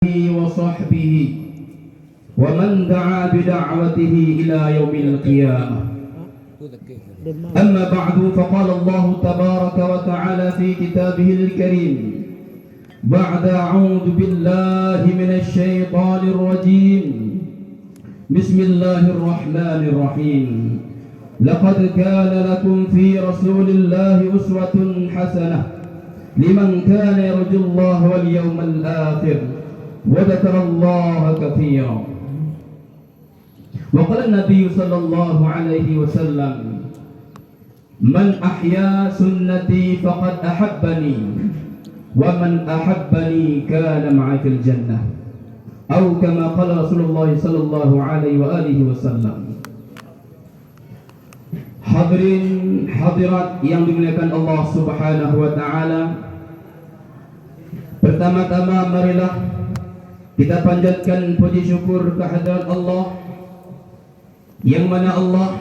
وصحبه ومن دعا بدعوته إلى يوم القيامة. أما بعد، فقال الله تبارك وتعالى في كتابه الكريم بعد أعوذ بالله من الشيطان الرجيم بسم الله الرحمن الرحيم لقد كان لكم في رسول الله أسوة حسنة لمن كان يرجو الله واليوم الآخر وذكر الله كثيرا. وقال النبي صلى الله عليه وسلم من أحيا سنتي فقد أحبني ومن أحبني كان معي في الجنة أو كما قال رسول الله صلى الله عليه وآله وسلم. Hadirin hadirat yang dimuliakan Allah Subhanahu wa taala, pertama-tama marilah kita panjatkan puji syukur kehadirat Allah, yang mana Allah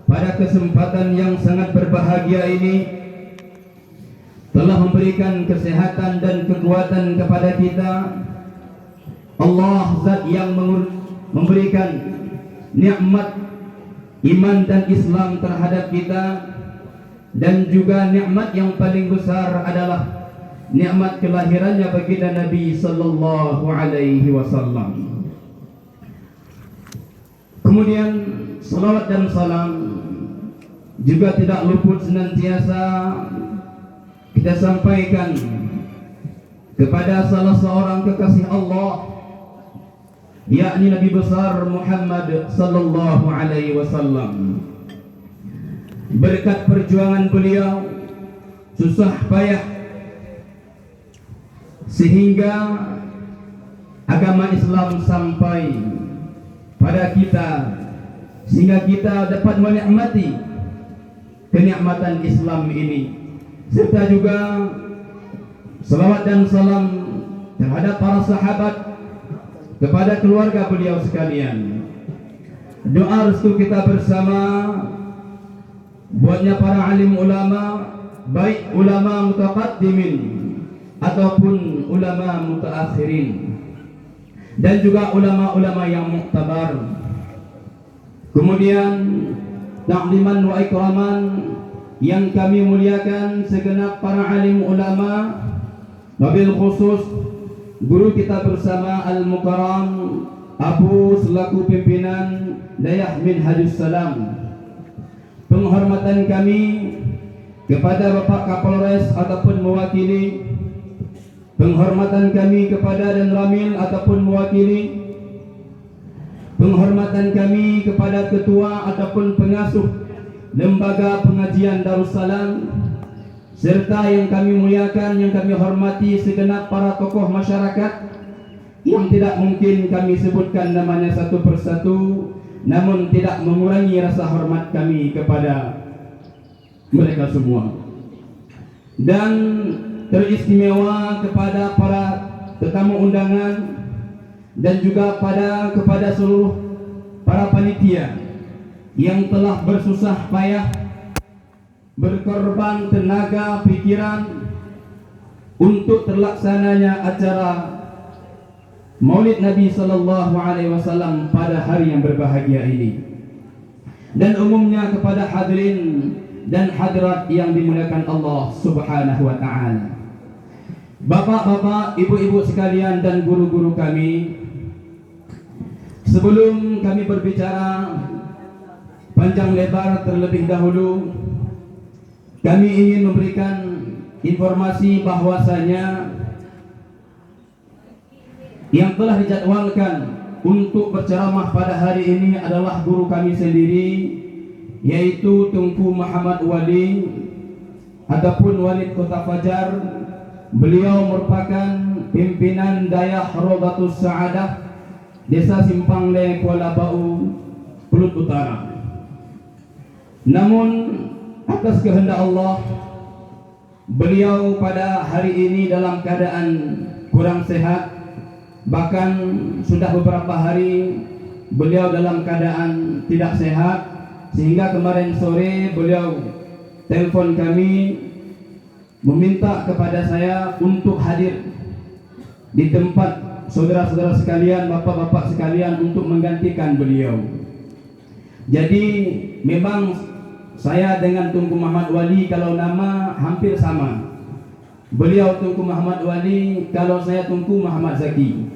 pada kesempatan yang sangat berbahagia ini telah memberikan kesehatan dan kekuatan kepada kita. Allah zat yang memberikan nikmat iman dan Islam terhadap kita, dan juga nikmat yang paling besar adalah nikmat kelahirannya baginda Nabi sallallahu alaihi wasallam. Kemudian salawat dan salam juga tidak luput senantiasa kita sampaikan kepada salah seorang kekasih Allah, yakni Nabi besar Muhammad sallallahu alaihi wasallam. Berkat perjuangan beliau susah payah sehingga agama Islam sampai pada kita, sehingga kita dapat menikmati kenikmatan Islam ini, serta juga salawat dan salam terhadap para sahabat, kepada keluarga beliau sekalian. Doa restu kita bersama buatnya para alim ulama, baik ulama mutaqaddimin ataupun ulama mutaakhirin, dan juga ulama-ulama yang muktabar. Kemudian takliman wa ikraman yang kami muliakan segenap para alim ulama, wabil khusus guru kita bersama Al-Mukarram Abu selaku pimpinan Dayah Minhajus Salam. Penghormatan kami kepada Bapak Kapolres ataupun mewakili, penghormatan kami kepada Dan Ramil ataupun mewakili, penghormatan kami kepada ketua ataupun pengasuh Lembaga Pengajian Darussalam, serta yang kami muliakan, yang kami hormati segenap para tokoh masyarakat yang tidak mungkin kami sebutkan namanya satu persatu, namun tidak mengurangi rasa hormat kami kepada mereka semua. Dan teristimewa kepada para tetamu undangan, dan juga kepada seluruh para panitia yang telah bersusah payah berkorban tenaga pikiran untuk terlaksananya acara Maulid Nabi sallallahu alaihi wasallam pada hari yang berbahagia ini. Dan umumnya kepada hadirin dan hadirat yang dimuliakan Allah Subhanahu wa taala. Bapak-bapak, ibu-ibu sekalian dan guru-guru kami, sebelum kami berbicara panjang lebar terlebih dahulu, kami ingin memberikan informasi bahwasanya yang telah dijadwalkan untuk berceramah pada hari ini adalah guru kami sendiri, yaitu Tunku Muhammad Wali ataupun Walid Kota Fajar. Beliau merupakan pimpinan Dayah Rodatus Sa'adah, Desa Simpangle, Kuala Bau, Pulut Utara. Namun atas kehendak Allah, beliau pada hari ini dalam keadaan kurang sehat. Bahkan sudah beberapa hari beliau dalam keadaan tidak sehat, sehingga kemarin sore beliau telepon kami meminta kepada saya untuk hadir di tempat saudara-saudara sekalian, bapak-bapak sekalian untuk menggantikan beliau. Jadi memang saya dengan Tunku Muhammad Wali kalau nama hampir sama. Beliau Tunku Muhammad Wali, kalau saya Tunku Muhammad Zaki.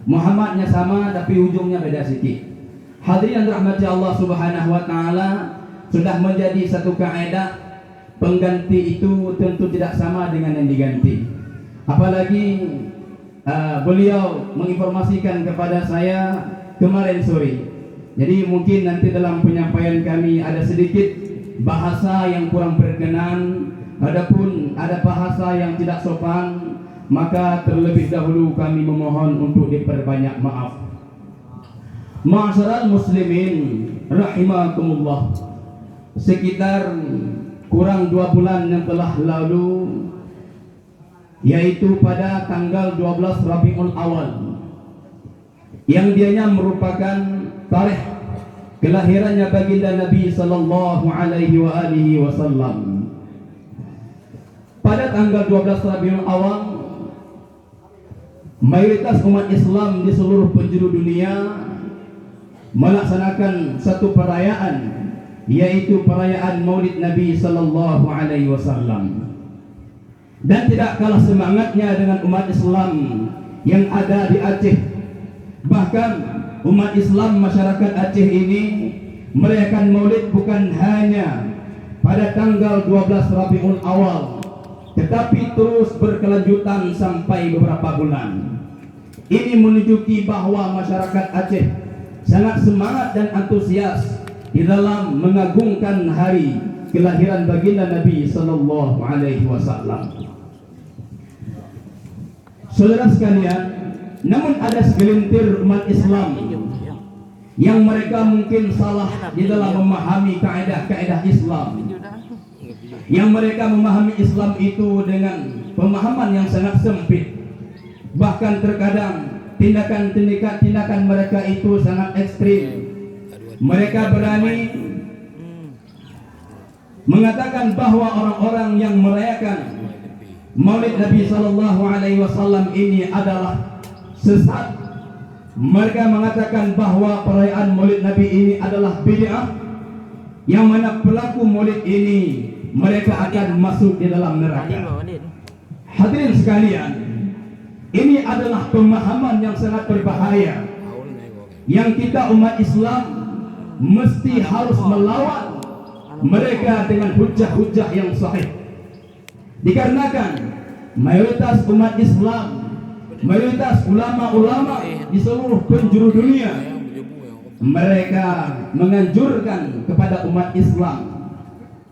Muhammadnya sama tapi ujungnya beda sedikit. Hadirin rahmati Allah Subhanahu wa taala, sudah menjadi satu kaidah, pengganti itu tentu tidak sama dengan yang diganti. Apalagi beliau menginformasikan kepada saya kemarin sore. Jadi mungkin nanti dalam penyampaian kami ada sedikit bahasa yang kurang berkenan, adapun ada bahasa yang tidak sopan, maka terlebih dahulu kami memohon untuk diperbanyak maaf. Ma'asyiral muslimin rahimakumullah, sekitar kurang 2 bulan yang telah lalu, yaitu pada tanggal 12 Rabiul Awal, yang dianya merupakan tarikh kelahirannya baginda Nabi sallallahu alaihi wasallam. Pada tanggal 12 Rabiul Awal, mayoritas umat Islam di seluruh penjuru dunia melaksanakan satu perayaan, yaitu perayaan Maulid Nabi sallallahu alaihi wasallam. Dan tidak kalah semangatnya dengan umat Islam yang ada di Aceh. Bahkan umat Islam masyarakat Aceh ini merayakan Maulid bukan hanya pada tanggal 12 Rabiul Awal, tetapi terus berkelanjutan sampai beberapa bulan. Ini menunjuki bahwa masyarakat Aceh sangat semangat dan antusias di dalam mengagungkan hari kelahiran baginda Nabi sallallahu alaihi wasallam. Saudara sekalian, namun ada segelintir umat Islam yang mereka mungkin salah di dalam memahami kaidah-kaidah Islam. Yang mereka memahami Islam itu dengan pemahaman yang sangat sempit. Bahkan terkadang tindakan mereka itu sangat ekstrim. Mereka berani mengatakan bahwa orang-orang yang merayakan Maulid Nabi sallallahu alaihi wasallam ini adalah sesat. Mereka mengatakan bahwa perayaan Maulid Nabi ini adalah bid'ah, yang mana pelaku Maulid ini mereka akan masuk di dalam neraka. Hadirin sekalian, ini adalah pemahaman yang sangat berbahaya, yang kita umat Islam mesti harus melawan mereka dengan hujah-hujah yang sahih. Dikarenakan mayoritas umat Islam, mayoritas ulama-ulama di seluruh penjuru dunia, mereka menganjurkan kepada umat Islam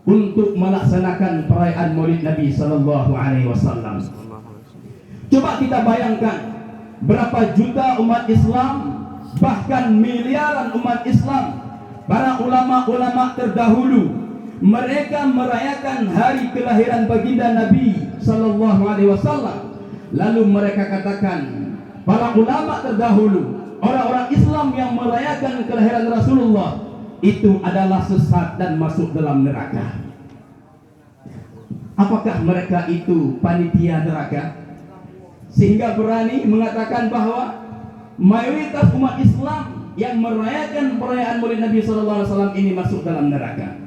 untuk melaksanakan perayaan Maulid Nabi sallallahu alaihi wasallam. Coba kita bayangkan berapa juta umat Islam, bahkan miliaran umat Islam, para ulama-ulama terdahulu, mereka merayakan hari kelahiran baginda Nabi sallallahu alaihi wasallam. Lalu mereka katakan, para ulama terdahulu, orang-orang Islam yang merayakan kelahiran Rasulullah itu adalah sesat dan masuk dalam neraka. Apakah mereka itu panitia neraka? Sehingga berani mengatakan bahwa mayoritas umat Islam yang merayakan perayaan Maulid Nabi SAW ini masuk dalam neraka.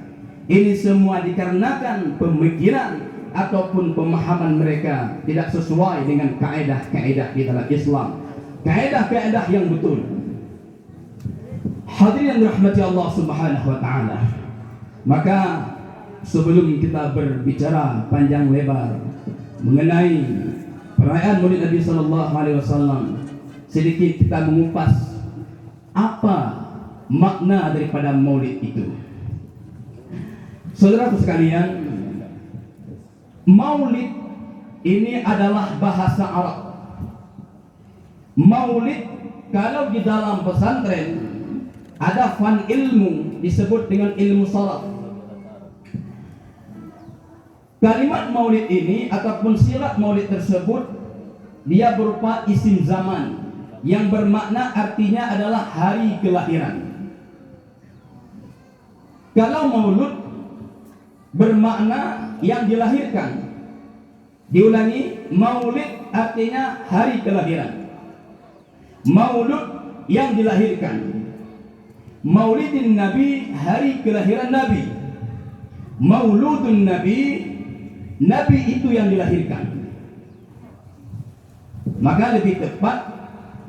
Ini semua dikarenakan pemikiran ataupun pemahaman mereka tidak sesuai dengan kaidah-kaidah di dalam Islam, kaidah-kaidah yang betul. Hadirin yang dirahmati Allah Subhanahu wa taala, maka sebelum kita berbicara panjang lebar mengenai perayaan Maulid Nabi sallallahu alaihi wasallam, sedikit kita mengupas apa makna daripada Maulid itu. Saudaraku sekalian, Maulid ini adalah bahasa Arab. Maulid kalau di dalam pesantren ada fan ilmu disebut dengan ilmu salaf. Kalimat Maulid ini ataupun silat Maulid tersebut, dia berupa isim zaman yang bermakna artinya adalah hari kelahiran. Kalau Maulud bermakna yang dilahirkan, diulangi, Maulid artinya hari kelahiran. maulud yang dilahirkan. Maulidin Nabi, hari kelahiran Nabi. Mauludun Nabi, Nabi itu yang dilahirkan. Maka lebih tepat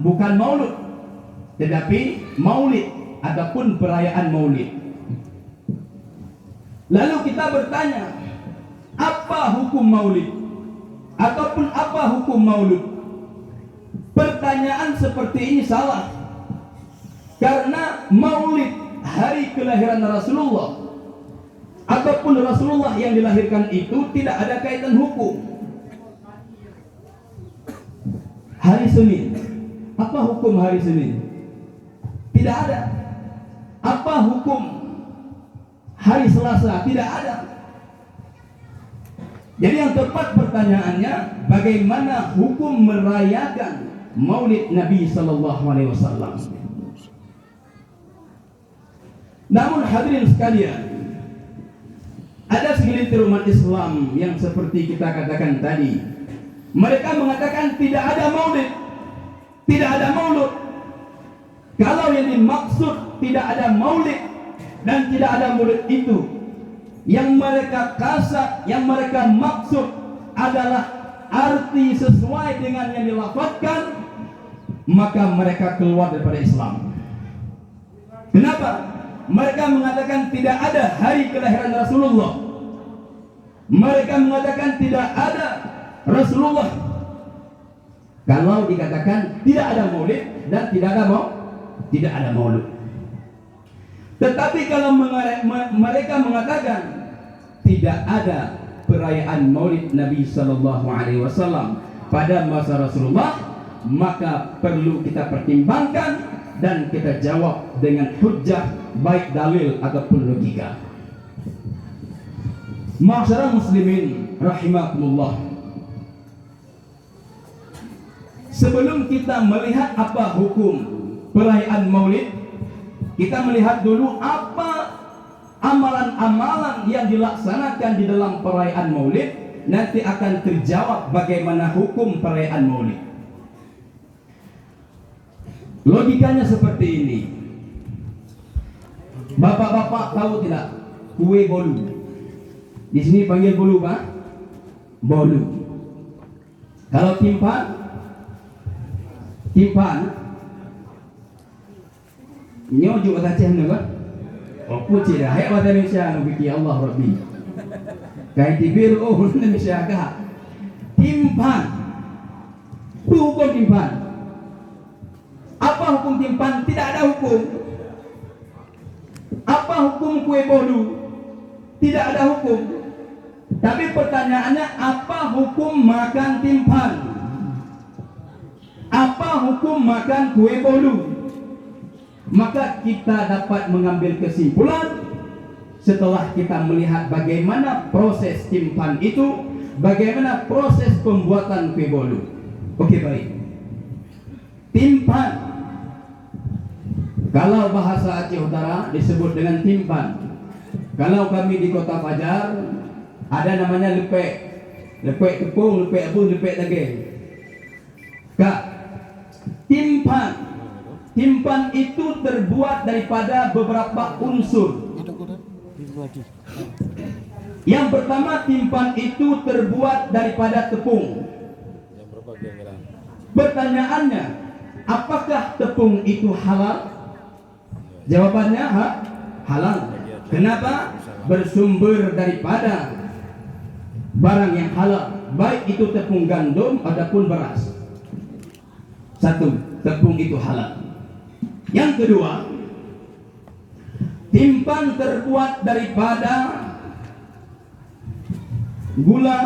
bukan maulud, tetapi maulid ataupun perayaan maulid. Lalu kita bertanya, apa hukum maulid? Ataupun apa hukum maulud? Pertanyaan seperti ini salah. Karena maulid hari kelahiran Rasulullah ataupun Rasulullah yang dilahirkan itu tidak ada kaitan hukum. Hari Senin, apa hukum hari Senin? Tidak ada. Apa hukum hari Selasa? Tidak ada. Jadi yang tepat pertanyaannya, bagaimana hukum merayakan Maulid Nabi Sallallahu Alaihi Wasallam? Namun hadirin sekalian, ada segelintir umat Islam yang seperti kita katakan tadi, mereka mengatakan tidak ada maulid, tidak ada maulud. Kalau yang dimaksud tidak ada maulid dan tidak ada maulid itu, yang mereka kasak, yang mereka maksud adalah arti sesuai dengan yang dilafadzkan, maka mereka keluar daripada Islam. Kenapa? Mereka mengatakan tidak ada hari kelahiran Rasulullah. Mereka mengatakan tidak ada Rasulullah. Kalau dikatakan tidak ada maulid dan tidak ada maulud. Tetapi kalau mereka mengatakan tidak ada perayaan maulid Nabi Sallallahu Alaihi Wasallam pada masa Rasulullah, maka perlu kita pertimbangkan dan kita jawab dengan hujjah, baik dalil ataupun logika. Ma'asyiral muslimin rahimakumullah. Sebelum kita melihat apa hukum perayaan maulid, kita melihat dulu apa amalan-amalan yang dilaksanakan di dalam perayaan maulid. Nanti akan terjawab bagaimana hukum perayaan maulid. Logikanya seperti ini. Bapak-bapak tahu tidak kue bolu? Di sini panggil bolu Pak? Bolu. Kalau timpan? Timpan. Nyojo Aceh Pak? Oh puji dah. Hai bahasa Indonesia biki Allah Rabbi. Kai tibir oh Indonesia kah? Timpan. Itu hukum timpan. Apa hukum timpan? Tidak ada hukum. Apa hukum kue bolu? Tidak ada hukum. Tapi pertanyaannya, apa hukum makan timpan? Apa hukum makan kue bolu? Maka kita dapat mengambil kesimpulan setelah kita melihat bagaimana proses timpan itu, bagaimana proses pembuatan kue bolu. Oke, baik. Timpan, kalau bahasa Aceh Utara disebut dengan timpan. Kalau kami di Kota Fajar ada namanya lepek. Lepek tepung, lepek abun, lepek daging. Kak, timpan. Timpan itu terbuat daripada beberapa unsur. Yang pertama, timpan itu terbuat daripada tepung. Pertanyaannya, apakah tepung itu halal? Jawabannya halal. Kenapa? Bersumber daripada barang yang halal, baik itu tepung gandum ataupun beras. Satu, tepung itu halal. Yang kedua, timpan terbuat daripada gula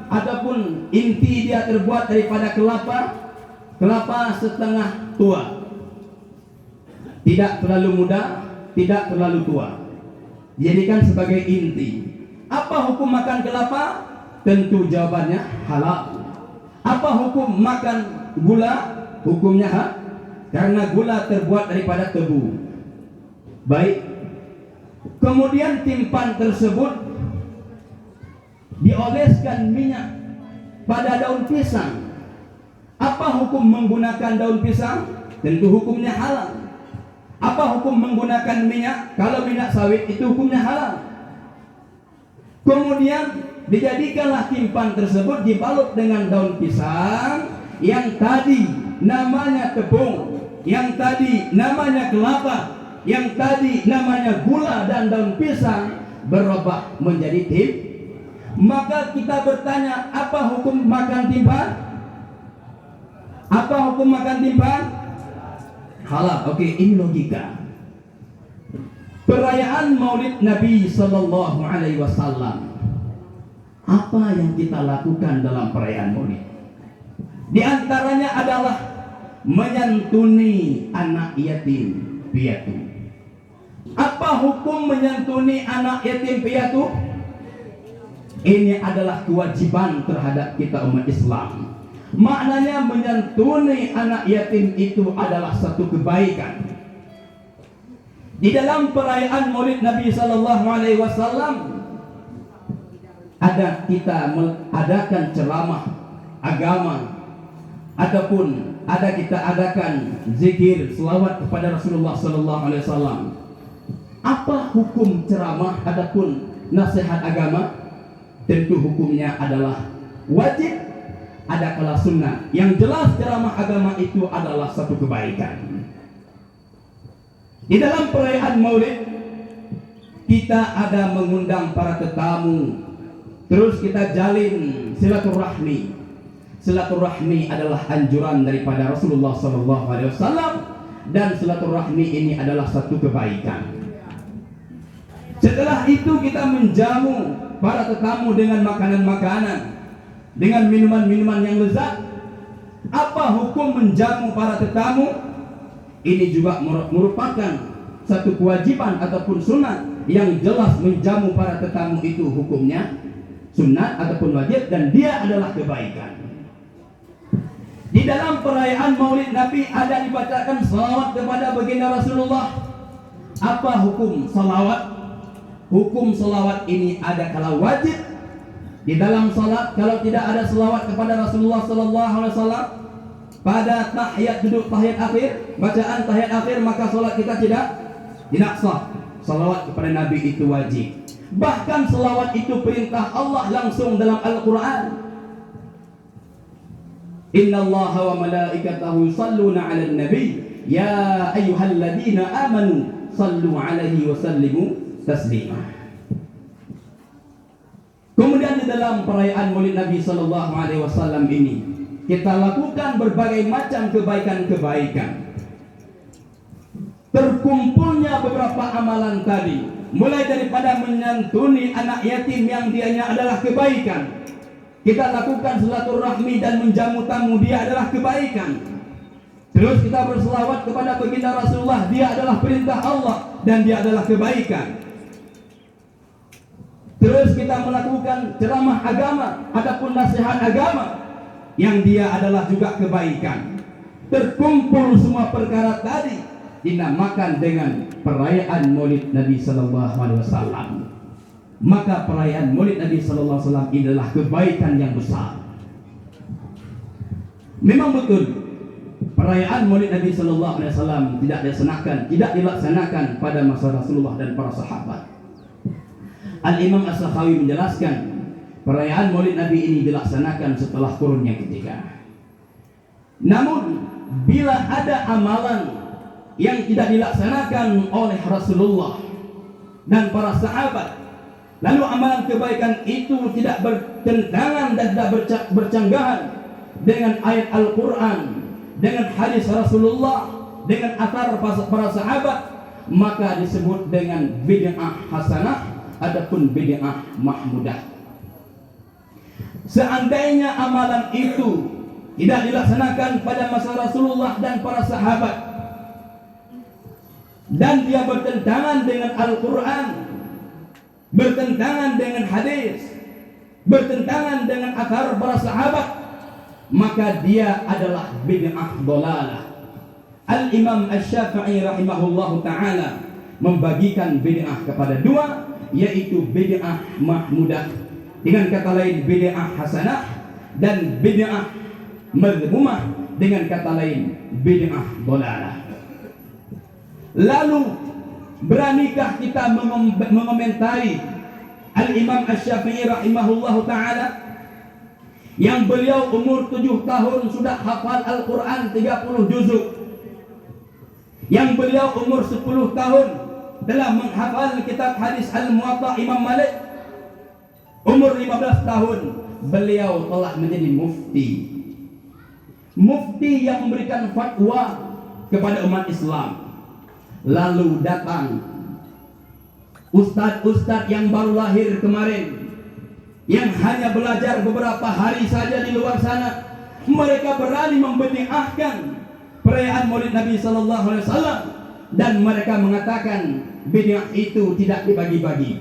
ataupun inti dia terbuat daripada kelapa setengah tua. Tidak terlalu muda, tidak terlalu tua. Jadikan sebagai inti. Apa hukum makan kelapa? Tentu jawabannya halal. Apa hukum makan gula? Hukumnya karena gula terbuat daripada tebu. Baik. Kemudian timpan tersebut dioleskan minyak pada daun pisang. Apa hukum menggunakan daun pisang? tentu hukumnya halal. Apa hukum menggunakan minyak? Kalau minyak sawit itu hukumnya halal. Kemudian dijadikanlah timpan tersebut dibalut dengan daun pisang yang tadi namanya tepung, yang tadi namanya kelapa, yang tadi namanya gula dan daun pisang berubah menjadi tim. Maka kita bertanya, apa hukum makan timpan? Apa hukum makan timpan? Halal. Oke, ini logika. Perayaan Maulid Nabi Sallallahu Alaihi Wasallam. Apa yang kita lakukan dalam perayaan Maulid? Di antaranya adalah menyantuni anak yatim piatu. Apa hukum menyantuni anak yatim piatu? Ini adalah kewajiban terhadap kita umat Islam. Maknanya menyantuni anak yatim itu adalah satu kebaikan. Di dalam perayaan Maulid Nabi Sallallahu Alaihi Wasallam ada kita mengadakan ceramah agama, ataupun ada kita adakan zikir selawat kepada Rasulullah Sallallahu Alaihi Wasallam. Apa hukum ceramah ataupun nasihat agama? Tentu hukumnya adalah wajib. Ada kala sunnah. Yang jelas ceramah agama itu adalah satu kebaikan. Di dalam perayaan Maulid kita ada mengundang para tetamu, terus kita jalin silaturahmi. Silaturahmi adalah anjuran daripada Rasulullah SAW, dan silaturahmi ini adalah satu kebaikan. Setelah itu kita menjamu para tetamu dengan makanan-makanan, dengan minuman-minuman yang lezat. Apa hukum menjamu para tetamu? Ini juga merupakan satu kewajiban ataupun sunat. Yang jelas menjamu para tetamu itu hukumnya sunat ataupun wajib, dan dia adalah kebaikan. Di dalam perayaan Maulid Nabi ada dibacakan salawat kepada baginda Rasulullah. Apa hukum salawat? Hukum salawat ini ada kala wajib di dalam salat. Kalau tidak ada selawat kepada Rasulullah Sallallahu Alaihi Wasallam pada tahiyat duduk tahiyat akhir, bacaan tahiyat akhir, maka salat kita tidak sah. Selawat kepada Nabi itu wajib. Bahkan selawat itu perintah Allah langsung dalam Al-Quran. Inna Allah wa malaikatahu yusalluna ala nabi ya ayyuhalladzina amanu sallu alaihi wa sallimu taslima. Kemudian di dalam perayaan Maulid Nabi Sallallahu Alaihi Wasallam ini kita lakukan berbagai macam kebaikan-kebaikan. Terkumpulnya beberapa amalan tadi, mulai daripada menyantuni anak yatim yang dianya adalah kebaikan. Kita lakukan silaturahmi dan menjamu tamu, dia adalah kebaikan. Terus kita berselawat kepada baginda Rasulullah, dia adalah perintah Allah dan dia adalah kebaikan. Terus kita melakukan ceramah agama ataupun nasihat agama, yang dia adalah juga kebaikan. Terkumpul semua perkara tadi dinamakan dengan perayaan Maulid Nabi Sallallahu Alaihi Wasallam. Maka perayaan Maulid Nabi Sallallahu Alaihi Wasallam adalah kebaikan yang besar. Memang betul perayaan Maulid Nabi Sallallahu Alaihi Wasallam tidak dilaksanakan pada masa Rasulullah dan para sahabat. Al-Imam As-Sakhawi menjelaskan perayaan Maulid Nabi ini dilaksanakan setelah kurunnya ketika. Namun bila ada amalan yang tidak dilaksanakan oleh Rasulullah dan para sahabat, lalu amalan kebaikan itu tidak bertentangan dan tidak bercanggahan dengan ayat Al-Quran, dengan hadis Rasulullah, dengan athar para sahabat, maka disebut dengan bid'ah hasanah adapun bid'ah mahmudah. Seandainya amalan itu tidak dilaksanakan pada masa Rasulullah dan para sahabat, dan dia bertentangan dengan Al-Quran, bertentangan dengan hadis, bertentangan dengan athar para sahabat, maka dia adalah bid'ah dhalalah. Al-Imam Asy-Syafi'i rahimahullahu ta'ala membagikan bid'ah kepada dua, yaitu bid'ah mahmudah, dengan kata lain bid'ah hasanah, dan bid'ah madhmumah, dengan kata lain bid'ah dhalalah. Lalu beranikah kita mengomentari Al-Imam Asy-Syafi'i rahimahullahu ta'ala yang beliau umur 7 tahun sudah hafal Al-Quran 30 juzuk, yang beliau umur 10 tahun telah menghafal kitab hadis Al-Muwatta Imam Malik, umur 15 tahun beliau telah menjadi mufti yang memberikan fatwa kepada umat Islam. Lalu datang ustadz-ustadz yang baru lahir kemarin, yang hanya belajar beberapa hari saja di luar sana, mereka berani membid'ahkan perayaan Maulid Nabi sallallahu alaihi wasallam, dan mereka mengatakan bid'ah itu tidak dibagi-bagi.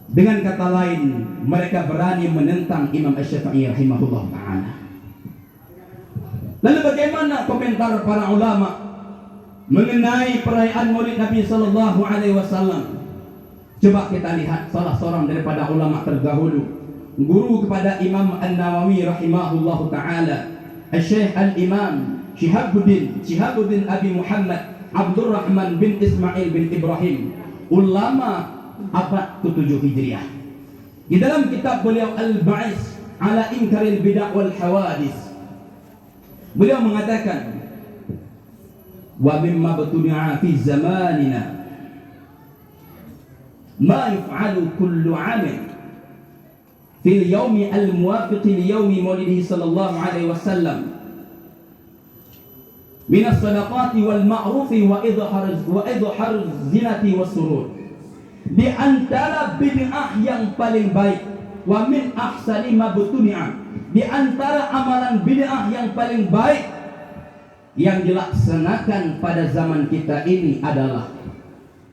Dengan kata lain, mereka berani menentang Imam Asy-Syafi'i rahimahullah ta'ala. Lalu bagaimana komentar para ulama mengenai perayaan Maulid Nabi sallallahu alaihi wasallam? Coba kita lihat salah seorang daripada ulama terdahulu, guru kepada Imam An-Nawawi rahimahullahu taala, Syekh Al-Imam Syihabuddin Abi Muhammad Abdurrahman bin Ismail bin Ibrahim, ulama abad ke-7 Hijriah. Di dalam kitab beliau Al-Ba'is ala Inkaril Bid'ah wal Hawadis, beliau mengatakan, wa mimma batudi'a fi zamanina ma yuf'alu kullu 'amin fil yawmi al-muwafiq li yawmi maulidihi sallallahu alaihi wasallam min as-sadaqati wal ma'rufi wa idhar zinati was surur. Di antara bid'ah yang paling baik, wa min ahsani ma butuni'a, di antara amalan bid'ah yang paling baik yang dilaksanakan pada zaman kita ini adalah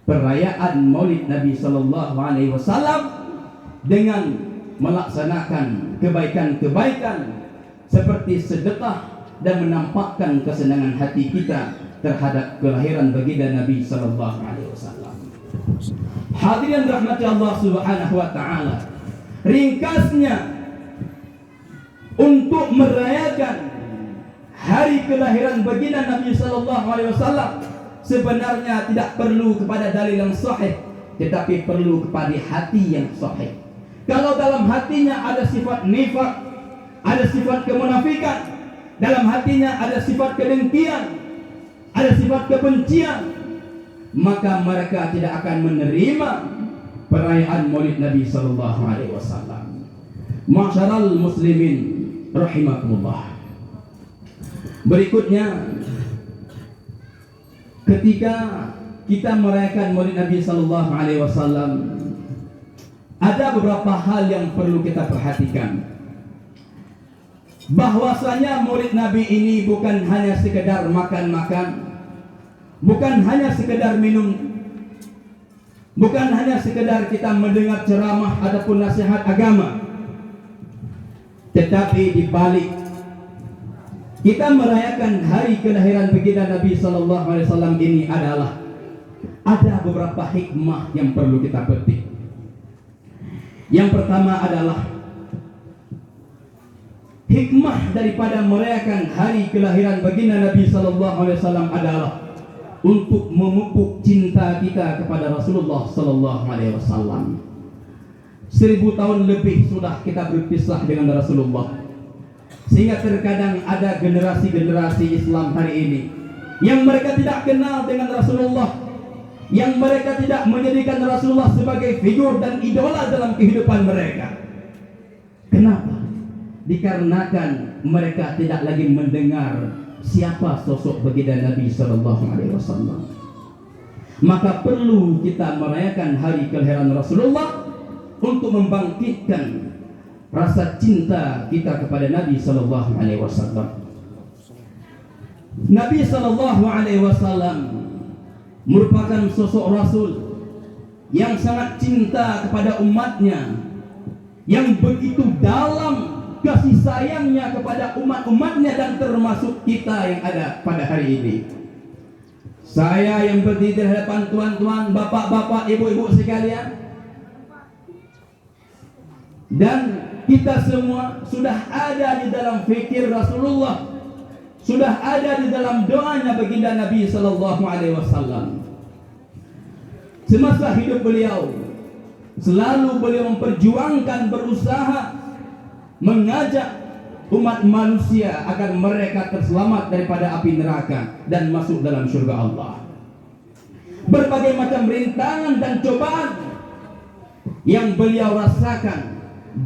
perayaan Maulid Nabi sallallahu alaihi wasallam dengan melaksanakan kebaikan-kebaikan seperti sedekah dan menampakkan kesenangan hati kita terhadap kelahiran baginda Nabi sallallahu alaihi wasallam. Hadirin rahmati Allah Subhanahu wa taala, ringkasnya untuk merayakan hari kelahiran baginda Nabi sallallahu alaihi wasallam sebenarnya tidak perlu kepada dalil yang sahih, tetapi perlu kepada hati yang sahih. Kalau dalam hatinya ada sifat nifaq, ada sifat kemunafikan, dalam hatinya ada sifat kedengkian, ada sifat kebencian, maka mereka tidak akan menerima perayaan Maulid Nabi sallallahu alaihi wasallam. Ma'syaral muslimin rahimakumullah. Berikutnya, ketika kita merayakan Maulid Nabi sallallahu alaihi wasallam, ada beberapa hal yang perlu kita perhatikan. Bahwasanya Maulid Nabi ini bukan hanya sekedar makan-makan, bukan hanya sekedar minum, bukan hanya sekedar kita mendengar ceramah ataupun nasihat agama, tetapi di balik kita merayakan hari kelahiran baginda Nabi sallallahu alaihi wasallam ini adalah ada beberapa hikmah yang perlu kita petik. Yang pertama adalah hikmah daripada merayakan hari kelahiran baginda Nabi sallallahu alaihi wasallam adalah untuk memupuk cinta kita kepada Rasulullah sallallahu alaihi wasallam. 1000 tahun lebih sudah kita berpisah dengan Rasulullah, sehingga terkadang ada generasi-generasi Islam hari ini yang mereka tidak kenal dengan Rasulullah, yang mereka tidak menjadikan Rasulullah sebagai figur dan idola dalam kehidupan mereka. Kenapa? Dikarenakan mereka tidak lagi mendengar siapa sosok baginda Nabi sallallahu alaihi wasallam. Maka perlu kita merayakan hari kelahiran Rasulullah untuk membangkitkan rasa cinta kita kepada Nabi sallallahu alaihi wasallam. Nabi sallallahu alaihi wasallam merupakan sosok rasul yang sangat cinta kepada umatnya, yang begitu dalam kasih sayangnya kepada umat-umatnya, dan termasuk kita yang ada pada hari ini. Saya yang berdiri di hadapan tuan-tuan, bapak-bapak, ibu-ibu sekalian, dan kita semua sudah ada di dalam fikir Rasulullah, sudah ada di dalam doanya baginda Nabi sallallahu alaihi wasallam. Semasa hidup beliau selalu beliau memperjuangkan, berusaha mengajak umat manusia agar mereka terselamat daripada api neraka dan masuk dalam surga Allah. Berbagai macam rintangan dan cobaan yang beliau rasakan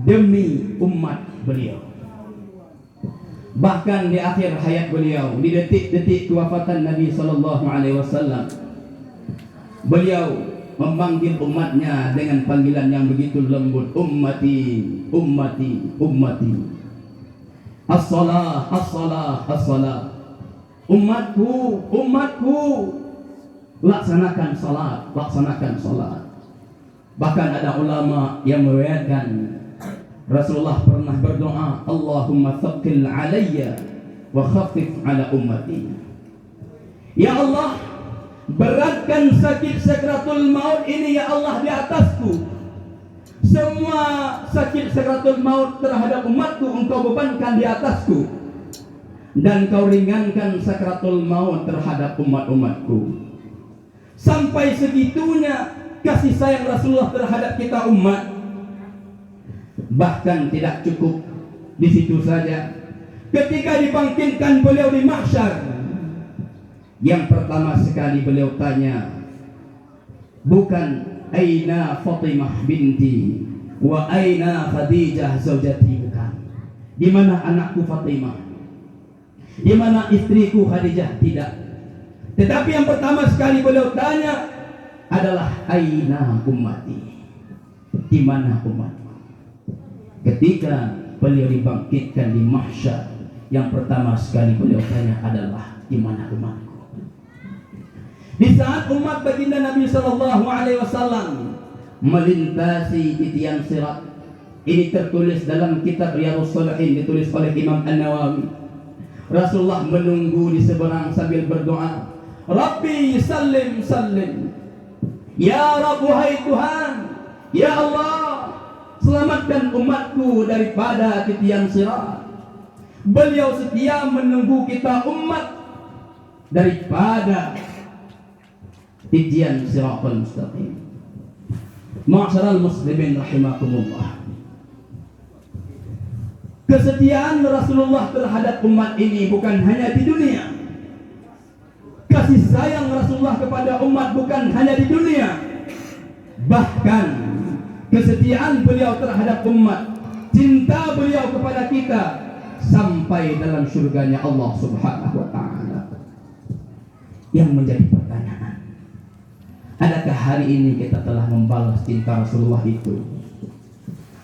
demi umat beliau. Bahkan di akhir hayat beliau, di detik-detik kewafatan Nabi sallallahu alaihi wasallam, beliau memanggil umatnya dengan panggilan yang begitu lembut, ummati, ummati, ummati. As-salah, as-salah, as-salah. Umatku, umatku, laksanakan salat, laksanakan salat. Bahkan ada ulama yang meriwayatkan Rasulullah pernah berdoa, Allahumma thaqqil alayya wa khaffif ala ummati. Ya Allah, beratkan sakit sakratul maut ini ya Allah di atasku. Semua sakit sakratul maut terhadap umatku engkau bebankan di atasku, dan kau ringankan sakratul maut terhadap umat-umatku. Sampai segitunya kasih sayang Rasulullah terhadap kita umat. Bahkan tidak cukup di situ saja. Ketika dibangkitkan beliau di mahsyar, yang pertama sekali beliau tanya bukan aina Fatimah binti wa aina Khadijah zaujati, bukan di mana anakku Fatimah, di mana istriku Khadijah, tidak. Tetapi yang pertama sekali beliau tanya adalah aina ummati, di mana umatku. Ketika beliau dibangkitkan di mahsyar, yang pertama sekali beliau tanya adalah di mana umatku. Di saat umat baginda Nabi sallallahu alaihi wasallam melintasi titian sirat, ini tertulis dalam kitab Riyadhus Shalihin, ditulis oleh Imam An-Nawawi. Rasulullah menunggu di seberang sambil berdoa, Rabbi sallim sallim, ya Rabb, wahai Tuhan, ya Allah, selamatkan umatku daripada titian sirat. Beliau setia menunggu kita umat daripada titian siratal mustaqim. Ma'asyiral muslimin rahimakumullah. Kesetiaan Rasulullah terhadap umat ini bukan hanya di dunia. Kasih sayang Rasulullah kepada umat bukan hanya di dunia. Bahkan kesetiaan beliau terhadap umat, cinta beliau kepada kita sampai dalam surganya Allah Subhanahu wa ta'ala. Yang menjadi pertanyaan, adakah hari ini kita telah membalas cinta Rasulullah itu?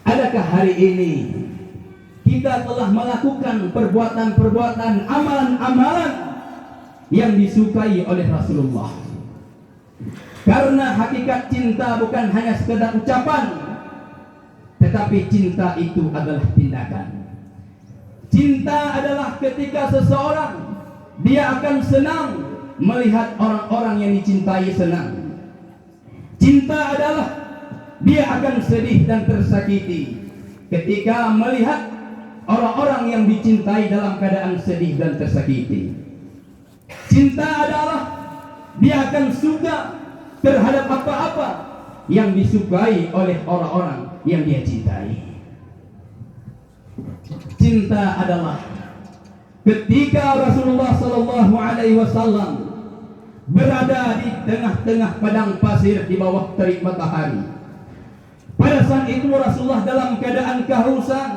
Adakah hari ini kita telah melakukan perbuatan-perbuatan, amalan-amalan yang disukai oleh Rasulullah? Karena hakikat cinta bukan hanya sekedar ucapan, tetapi cinta itu adalah tindakan. Cinta adalah ketika seseorang dia akan senang melihat orang-orang yang dicintai senang. Cinta adalah dia akan sedih dan tersakiti ketika melihat orang-orang yang dicintai dalam keadaan sedih dan tersakiti. Cinta adalah dia akan suka terhadap apa-apa yang disukai oleh orang-orang yang dia cintai. Cinta adalah ketika Rasulullah sallallahu alaihi wasallam berada di tengah-tengah padang pasir di bawah terik matahari. Pada saat itu Rasulullah dalam keadaan kehausan,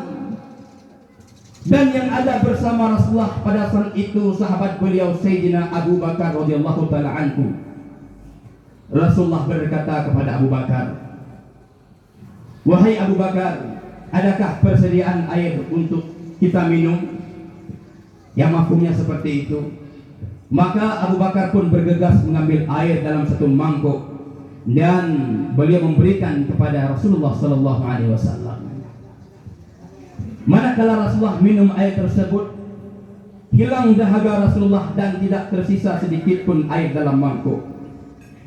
dan yang ada bersama Rasulullah pada saat itu sahabat beliau Sayyidina Abu Bakar radhiyallahu taala anhu. Rasulullah berkata kepada Abu Bakar, wahai Abu Bakar, adakah persediaan air untuk kita minum? Yang mafhumnya seperti itu. Maka Abu Bakar pun bergegas mengambil air dalam satu mangkuk dan beliau memberikan kepada Rasulullah sallallahu alaihi wasallam. Manakala Rasulullah minum air tersebut, hilang dahaga Rasulullah dan tidak tersisa sedikit pun air dalam mangkuk.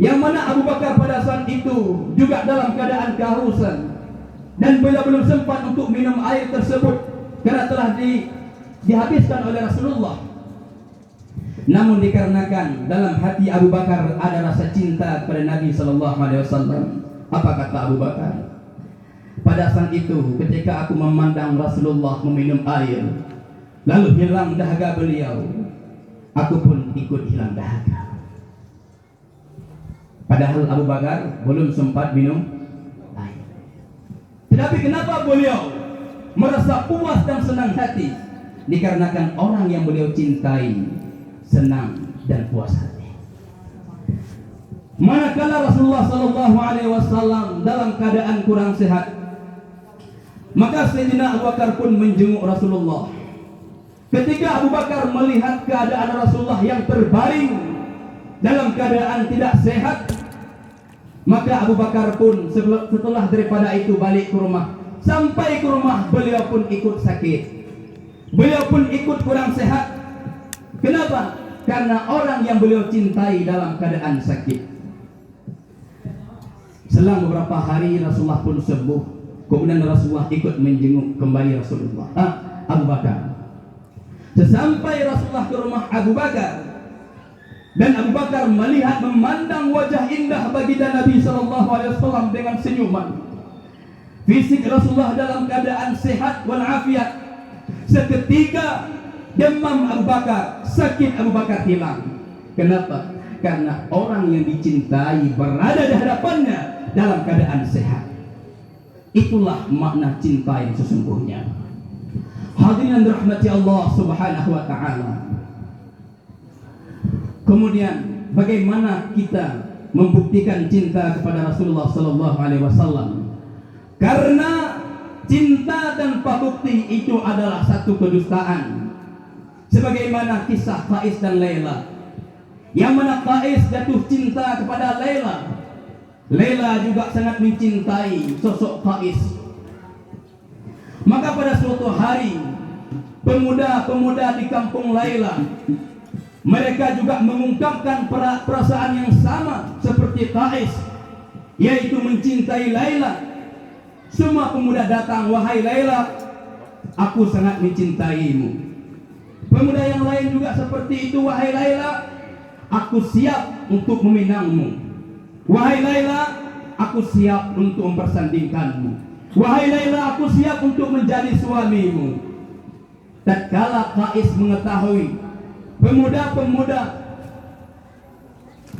Yang mana Abu Bakar pada saat itu juga dalam keadaan kehausan. dan beliau belum sempat untuk minum air tersebut karena telah dihabiskan oleh Rasulullah. Namun dikarenakan dalam hati Abu Bakar ada rasa cinta kepada Nabi sallallahu alaihi wasallam, apa kata Abu Bakar? Pada saat itu ketika aku memandang Rasulullah meminum air lalu hilang dahaga beliau, aku pun ikut hilang dahaga. Padahal Abu Bakar belum sempat minum air. Tetapi kenapa beliau merasa puas dan senang hati? Dikarenakan orang yang beliau cintai senang dan puas hati. Manakala Rasulullah sallallahu alaihi wasallam dalam keadaan kurang sehat, maka Sayyidina Abu Bakar pun menjenguk Rasulullah. Ketika Abu Bakar melihat keadaan Rasulullah yang terbaring dalam keadaan tidak sehat, maka Abu Bakar pun setelah daripada itu balik ke rumah. Sampai ke rumah beliau pun ikut sakit, beliau pun ikut kurang sehat. Kenapa? Karena orang yang beliau cintai dalam keadaan sakit. Selang beberapa hari Rasulullah pun sembuh. Kemudian Rasulullah ikut menjenguk kembali Abu Bakar. Sesampai Rasulullah ke rumah Abu Bakar, dan Abu Bakar melihat memandang wajah indah baginda Nabi sallallahu alaihi wasallam dengan senyuman. Fisik Rasulullah dalam keadaan sehat walafiat. Seketika demam Abu Bakar, sakit Abu Bakar hilang. Kenapa? Karena orang yang dicintai berada di hadapannya dalam keadaan sehat. Itulah makna cinta yang sesungguhnya. Hadirin yang dirahmati Allah Subhanahu wa taala. Kemudian bagaimana kita membuktikan cinta kepada Rasulullah sallallahu alaihi wasallam? Karena cinta tanpa bukti itu adalah satu kedustaan. Sebagaimana kisah Qais dan Laila, yang mana Qais jatuh cinta kepada Laila. Laila juga sangat mencintai sosok Qais. Maka pada suatu hari, pemuda-pemuda di kampung Laila, mereka juga mengungkapkan perasaan yang sama seperti Qais, yaitu mencintai Laila. Semua pemuda datang, wahai Laila, aku sangat mencintaimu. Pemuda yang lain juga seperti itu, wahai Laila, aku siap untuk meminangmu. Wahai Laila, aku siap untuk mempersandingkanmu. Wahai Laila, aku siap untuk menjadi suamimu. Tatkala Qais mengetahui pemuda-pemuda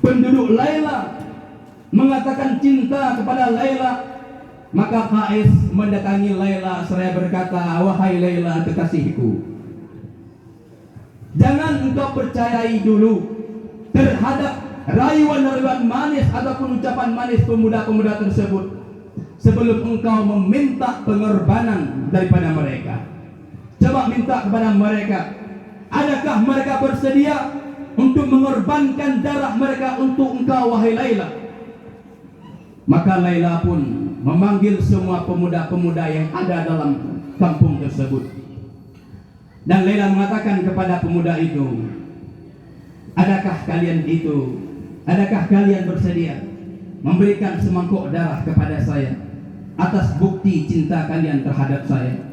penduduk Laila mengatakan cinta kepada Laila, maka Qais mendatangi Laila seraya berkata, wahai Laila kekasihku, jangan engkau percayai dulu terhadap rayuan-rayuan manis ataupun ucapan manis pemuda-pemuda tersebut sebelum engkau meminta pengorbanan daripada mereka. Coba minta kepada mereka, adakah mereka bersedia untuk mengorbankan darah mereka untuk engkau, wahai Laila? Maka Laila pun memanggil semua pemuda-pemuda yang ada dalam kampung tersebut. Dan Laila mengatakan kepada pemuda itu, adakah kalian bersedia memberikan semangkuk darah kepada saya atas bukti cinta kalian terhadap saya?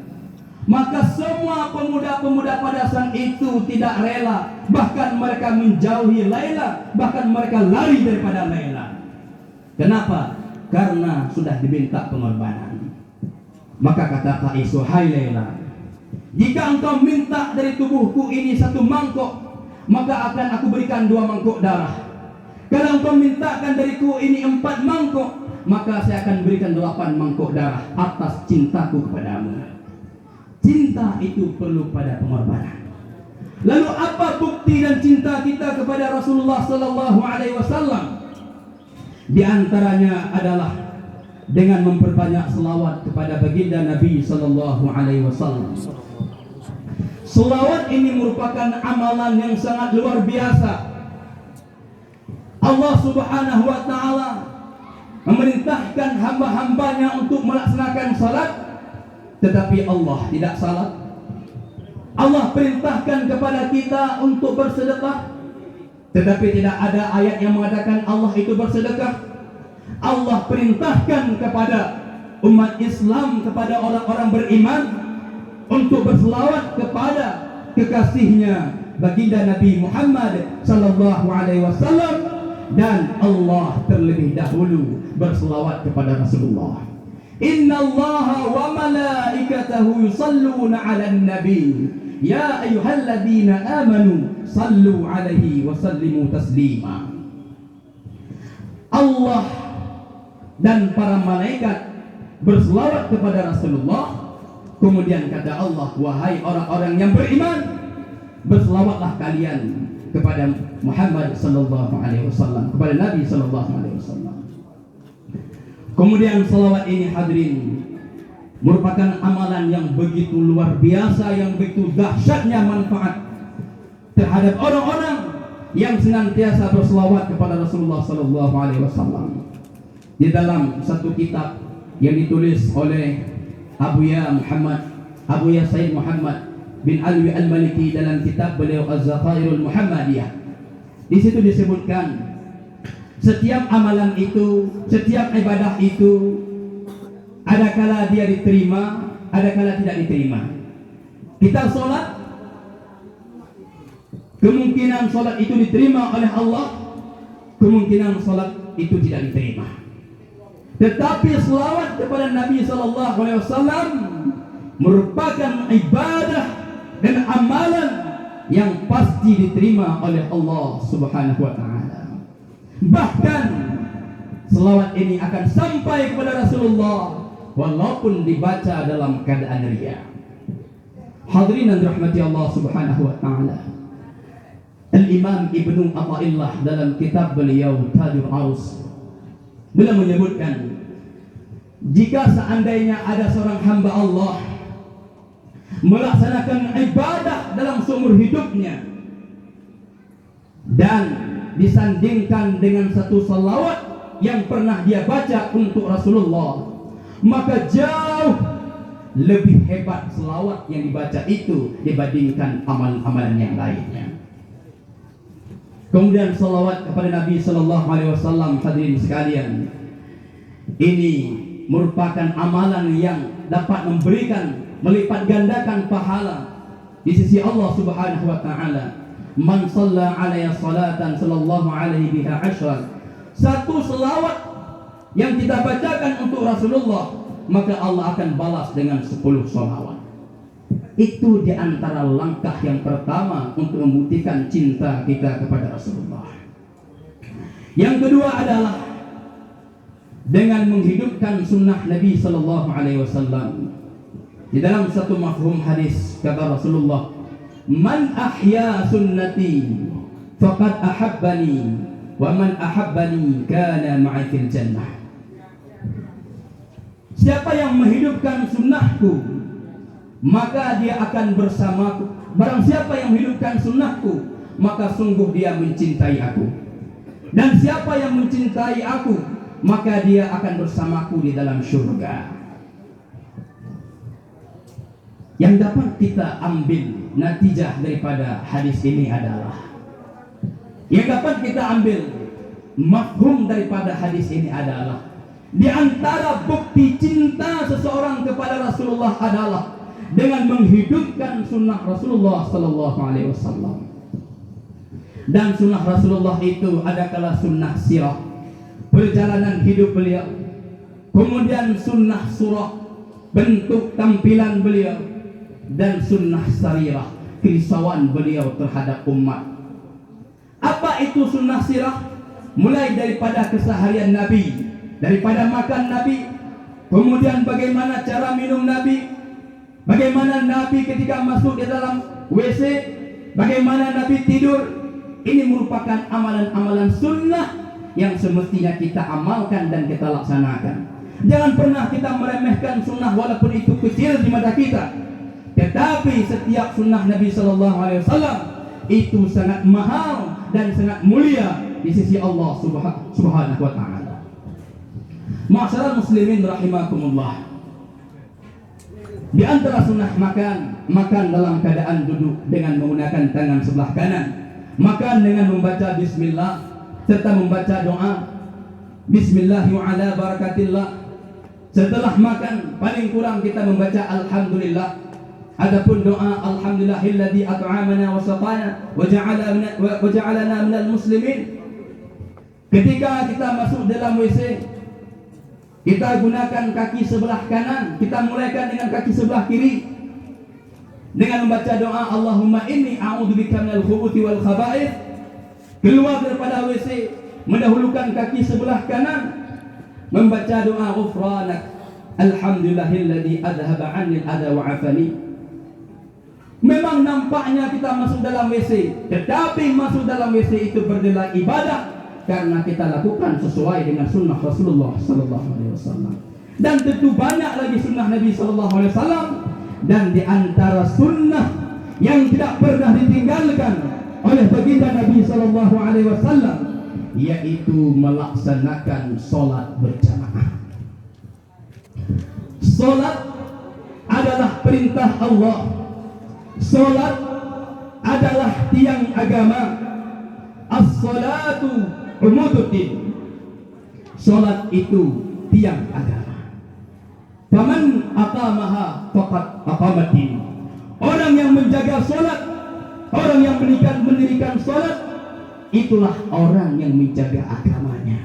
Maka semua pemuda-pemuda pada saat itu tidak rela, bahkan mereka menjauhi Laila, bahkan mereka lari daripada Laila. Kenapa? Karena sudah diminta pengorbanan. Maka kata Qais, wahai Laila, jika engkau minta dari tubuhku ini 1 mangkok, maka akan aku berikan 2 mangkok darah. Kalau engkau mintakan dariku ini 4 mangkok, maka saya akan berikan 8 mangkok darah atas cintaku kepadamu. Cinta itu perlu pada pengorbanan. Lalu apa bukti dan cinta kita kepada Rasulullah sallallahu alaihi wasallam? Di antaranya adalah dengan memperbanyak selawat kepada baginda Nabi sallallahu alaihi wasallam. Selawat ini merupakan amalan yang sangat luar biasa. Allah Subhanahu wa taala memerintahkan hamba-hambanya untuk melaksanakan salat, tetapi Allah tidak salat. Allah perintahkan kepada kita untuk bersedekah, tetapi tidak ada ayat yang mengatakan Allah itu bersedekah. Allah perintahkan kepada umat Islam kepada orang-orang beriman untuk berselawat kepada kekasihnya baginda Nabi Muhammad sallallahu alaihi wasallam, dan Allah terlebih dahulu berselawat kepada Rasulullah. Innallaha wa malaikatahu yusalluna 'alan nabi ya ayyuhalladzina amanu sallu 'alaihi wa sallimu taslima. Allah dan para malaikat berselawat kepada Rasulullah. Kemudian kata Allah, wahai orang-orang yang beriman, berselawatlah kalian kepada Muhammad sallallahu alaihi wasallam, kepada Nabi sallallahu alaihi wasallam. Kemudian selawat ini hadirin merupakan amalan yang begitu luar biasa, yang begitu dahsyatnya manfaat terhadap orang-orang yang senantiasa berselawat kepada Rasulullah sallallahu alaihi wasallam. Di dalam satu kitab yang ditulis oleh Abuya Said Muhammad bin Alwi Al-Maliki dalam kitab beliau Az-Zakhairul Muhammadiyah, di situ disebutkan setiap amalan itu, setiap ibadah itu, ada kala dia diterima, ada kala tidak diterima. Kita sholat, kemungkinan sholat itu diterima oleh Allah, kemungkinan sholat itu tidak diterima. Tetapi selawat kepada Nabi sallallahu alaihi wasallam merupakan ibadah dan amalan yang pasti diterima oleh Allah Subhanahu wa taala. Bahkan selawat ini akan sampai kepada Rasulullah walaupun dibaca dalam keadaan riya. Hadirin yang dirahmati Allah Subhanahu wa taala. Al-Imam Ibnu Athaillah dalam kitab beliau Tajul Arus, beliau menyebutkan, jika seandainya ada seorang hamba Allah melaksanakan ibadah dalam seumur hidupnya dan disandingkan dengan satu salawat yang pernah dia baca untuk Rasulullah, maka jauh lebih hebat salawat yang dibaca itu dibandingkan amalan-amalan yang lainnya. Kemudian salawat kepada Nabi sallallahu alaihi wasallam, hadirin sekalian, ini merupakan amalan yang dapat memberikan, melipat gandakan pahala di sisi Allah Subhanahu wa taala. Man shalla alaihi salatan sallallahu alaihi biha asyran. Satu selawat yang kita bacakan untuk Rasulullah, maka Allah akan balas dengan 10 selawat. Itu di antara langkah yang pertama untuk membuktikan cinta kita kepada Rasulullah. Yang kedua adalah dengan menghidupkan sunnah Nabi sallallahu alaihi wasallam. Di dalam satu mafhum hadis kata Rasulullah, man ahya sunnati faqad ahabbani wa man ahabbani kana ma'i fil jannah. Siapa yang menghidupkan sunnahku, maka dia akan bersamaku. Barang siapa yang menghidupkan sunnahku, maka sungguh dia mencintai aku. Dan siapa yang mencintai aku, maka dia akan bersamaku di dalam surga. Yang dapat kita ambil natijah daripada hadis ini adalah, yang dapat kita ambil mafhum daripada hadis ini adalah, di antara bukti cinta seseorang kepada Rasulullah adalah dengan menghidupkan sunnah Rasulullah sallallahu alaihi wasallam. Dan sunnah Rasulullah itu adalah sunnah sirah, perjalanan hidup beliau. Kemudian sunnah surah, bentuk tampilan beliau. Dan sunnah sarirah, kerisauan beliau terhadap umat. Apa itu sunnah sirah? Mulai daripada keseharian Nabi, daripada makan Nabi, kemudian bagaimana cara minum Nabi, bagaimana Nabi ketika masuk di dalam WC, bagaimana Nabi tidur. Ini merupakan amalan-amalan sunnah yang semestinya kita amalkan dan kita laksanakan. Jangan pernah kita meremehkan sunnah walaupun itu kecil di mata kita. Tetapi setiap sunnah Nabi sallallahu alaihi wasallam itu sangat mahal dan sangat mulia di sisi Allah Subhanahu wa taala. Ma'asyiral muslimin rahimakumullah. Di antara sunnah makan dalam keadaan duduk dengan menggunakan tangan sebelah kanan. Makan dengan membaca bismillah serta membaca doa Bismillahi wa ala barakatillah, Setelah makan paling kurang kita membaca alhamdulillah. Adapun doa alhamdulillahilladzi at'amana wa saqana wa ja'alana minal muslimin. Ketika kita masuk dalam WC, kita gunakan kaki sebelah kanan, kita mulaikan dengan kaki sebelah kiri dengan membaca doa Allahumma inni a'udzubika minal khubuthi wal khaba'ith. Keluar daripada WC, mendahulukan kaki sebelah kanan, membaca doa ghufranak alhamdulillahilladzi adhaba 'anni al-adha wa 'afani. Memang nampaknya kita masuk dalam WC, tetapi masuk dalam WC itu bernilai ibadah karena kita lakukan sesuai dengan sunnah Rasulullah sallallahu alaihi wasallam. Dan tentu banyak lagi sunnah Nabi sallallahu alaihi wasallam, dan di antara sunnah yang tidak pernah ditinggalkan oleh baginda Nabi sallallahu alaihi wasallam yaitu melaksanakan salat berjamaah. Salat adalah perintah Allah. Salat adalah tiang agama. As-salatu umududdin. Salat itu tiang agama. Faman aqamaha faqad aqamaddin. Orang yang menjaga salat, orang yang mendirikan salat, itulah orang yang menjaga agamanya.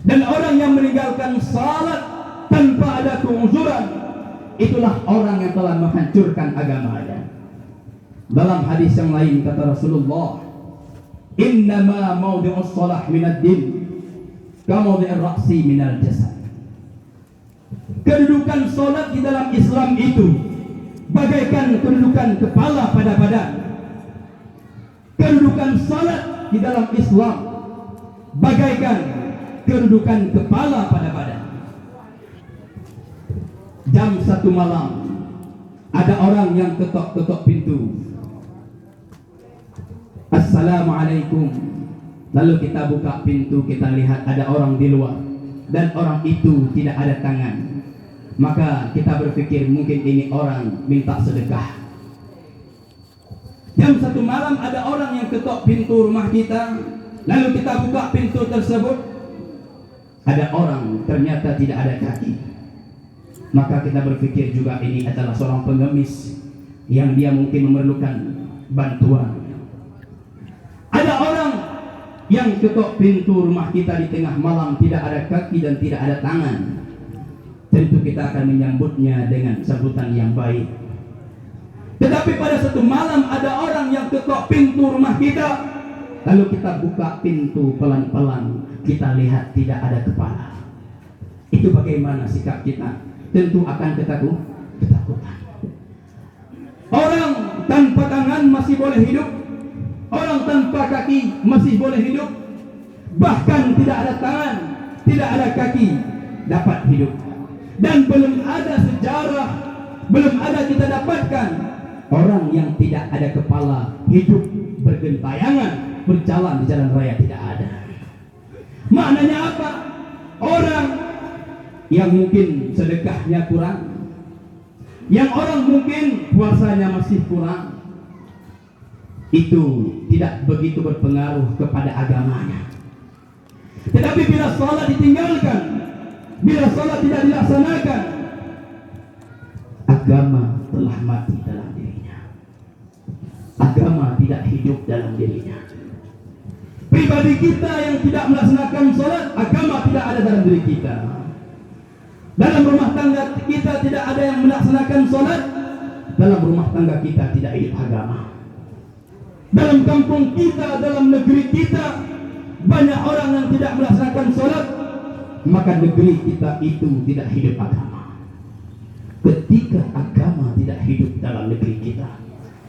Dan orang yang meninggalkan salat tanpa ada keuzuran, itulah orang yang telah menghancurkan agamanya. Dalam hadis yang lain kata Rasulullah, innama mawdi'us shalah minad din kamawdi'ir ra'si minal jasad. Kedudukan salat di dalam Islam itu bagaikan kedudukan kepala pada badan. Kedudukan salat di dalam Islam bagaikan kedudukan kepala pada badan. Jam 1 malam ada orang yang ketok-ketok pintu. Assalamualaikum. Lalu kita buka pintu, kita lihat ada orang di luar dan orang itu tidak ada tangan. Maka kita berpikir mungkin ini orang minta sedekah. Jam 1 malam ada orang yang ketok pintu rumah kita, lalu kita buka pintu tersebut, ada orang ternyata tidak ada kaki. Maka kita berpikir juga ini adalah seorang pengemis yang dia mungkin memerlukan bantuan. Ada orang yang ketok pintu rumah kita di tengah malam, tidak ada kaki dan tidak ada tangan. Tentu kita akan menyambutnya dengan sambutan yang baik. Tetapi pada satu malam ada orang yang ketok pintu rumah kita, lalu kita buka pintu pelan-pelan, kita lihat tidak ada kepala. Itu bagaimana sikap kita? Tentu akan ketakutan. Orang tanpa tangan masih boleh hidup, orang tanpa kaki masih boleh hidup, bahkan tidak ada tangan, tidak ada kaki dapat hidup. Dan belum ada sejarah, belum ada kita dapatkan orang yang tidak ada kepala hidup bergentayangan berjalan di jalan raya, tidak ada. Maknanya apa? Orang yang mungkin sedekahnya kurang, yang orang mungkin puasanya masih kurang, itu tidak begitu berpengaruh kepada agamanya. Tetapi bila salat ditinggalkan, bila salat tidak dilaksanakan, agama telah mati dalam dirinya. Agama tidak hidup dalam dirinya. Pribadi kita yang tidak melaksanakan salat, agama tidak ada dalam diri kita. Dalam rumah tangga kita tidak ada yang melaksanakan salat, dalam rumah tangga kita tidak hidup agama. Dalam kampung kita, dalam negeri kita, banyak orang yang tidak melaksanakan salat, maka negeri kita itu tidak hidup agama. Ketika agama tidak hidup dalam negeri kita,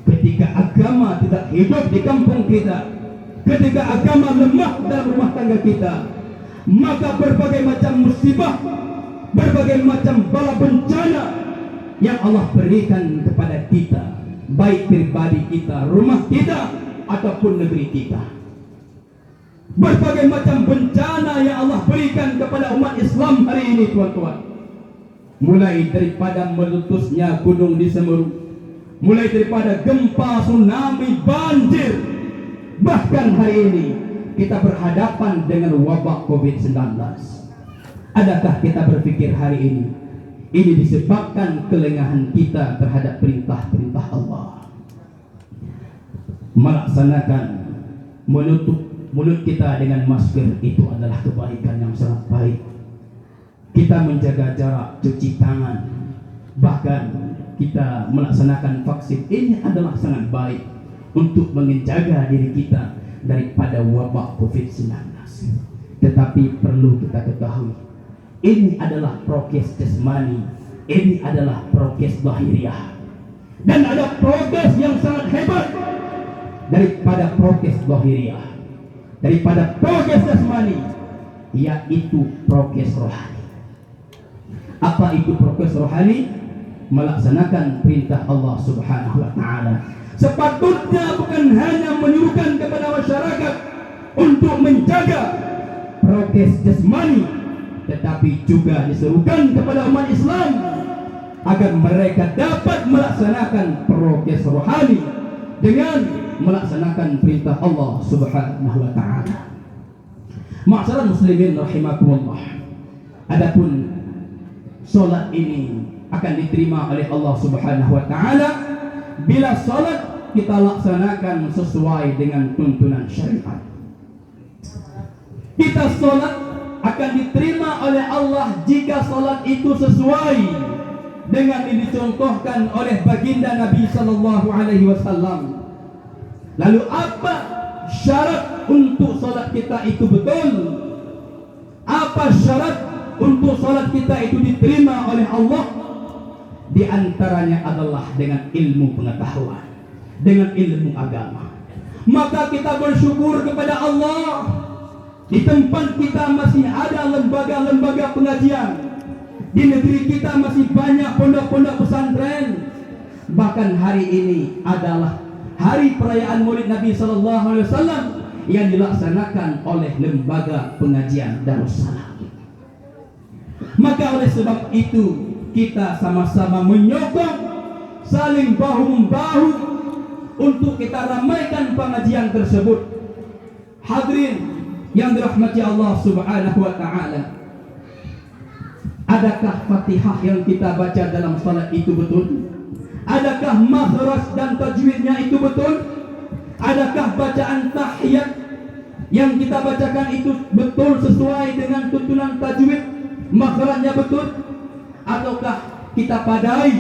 ketika agama tidak hidup di kampung kita, ketika agama lemah dalam rumah tangga kita, maka berbagai macam musibah, berbagai macam bala bencana yang Allah berikan kepada kita, baik pribadi kita, rumah kita, ataupun negeri kita. Berbagai macam bencana yang Allah berikan kepada umat Islam hari ini, tuan-tuan. Mulai daripada meletusnya gunung di Semeru, mulai daripada gempa, tsunami, banjir, bahkan hari ini kita berhadapan dengan wabah COVID-19. Adakah kita berpikir hari ini disebabkan kelengahan kita terhadap perintah-perintah Allah? Melaksanakan menutup mulut kita dengan masker itu adalah kebaikan yang sangat baik. Kita menjaga jarak, cuci tangan, bahkan kita melaksanakan vaksin, ini adalah sangat baik untuk menjaga diri kita daripada wabak COVID-19. Tetapi perlu kita ketahui, ini adalah prokes jasmani, ini adalah prokes lahiriah, dan ada prokes yang sangat hebat daripada prokes lahiriah, daripada prokes jasmani, yaitu prokes rohani. Apa itu prokes rohani? Melaksanakan perintah Allah Subhanahu wa Ta'ala. Sepatutnya bukan hanya menyuruhkan kepada masyarakat untuk menjaga prokes jasmani, tetapi juga diserukan kepada umat Islam agar mereka dapat melaksanakan prokes rohani dengan melaksanakan perintah Allah Subhanahu wa Ta'ala. Ma'asyiral muslimin rahimakumullah. Adapun salat ini akan diterima oleh Allah Subhanahu wa Ta'ala bila salat kita laksanakan sesuai dengan tuntunan syariat. Kita salat akan diterima oleh Allah jika salat itu sesuai dengan yang dicontohkan oleh baginda Nabi sallallahu alaihi wasallam. Lalu apa syarat untuk salat kita itu betul? Apa syarat untuk salat kita itu diterima oleh Allah? Di antaranya adalah dengan ilmu pengetahuan, dengan ilmu agama. Maka kita bersyukur kepada Allah, di tempat kita masih ada lembaga-lembaga pengajian, di negeri kita masih banyak pondok-pondok pesantren. Bahkan hari ini adalah hari perayaan Maulid Nabi sallallahu alaihi wasallam yang dilaksanakan oleh lembaga pengajian Darussalam. Maka oleh sebab itu kita sama-sama menyokong, saling bahu-membahu untuk kita ramaikan pengajian tersebut. Hadirin yang dirahmati Allah Subhanahu wa Ta'ala, adakah Fatihah yang kita baca dalam salat itu betul? Adakah makhraj dan tajwidnya itu betul? Adakah bacaan tahiyat yang kita bacakan itu betul sesuai dengan tuntunan tajwid? Makhrajnya betul? Ataukah kita padai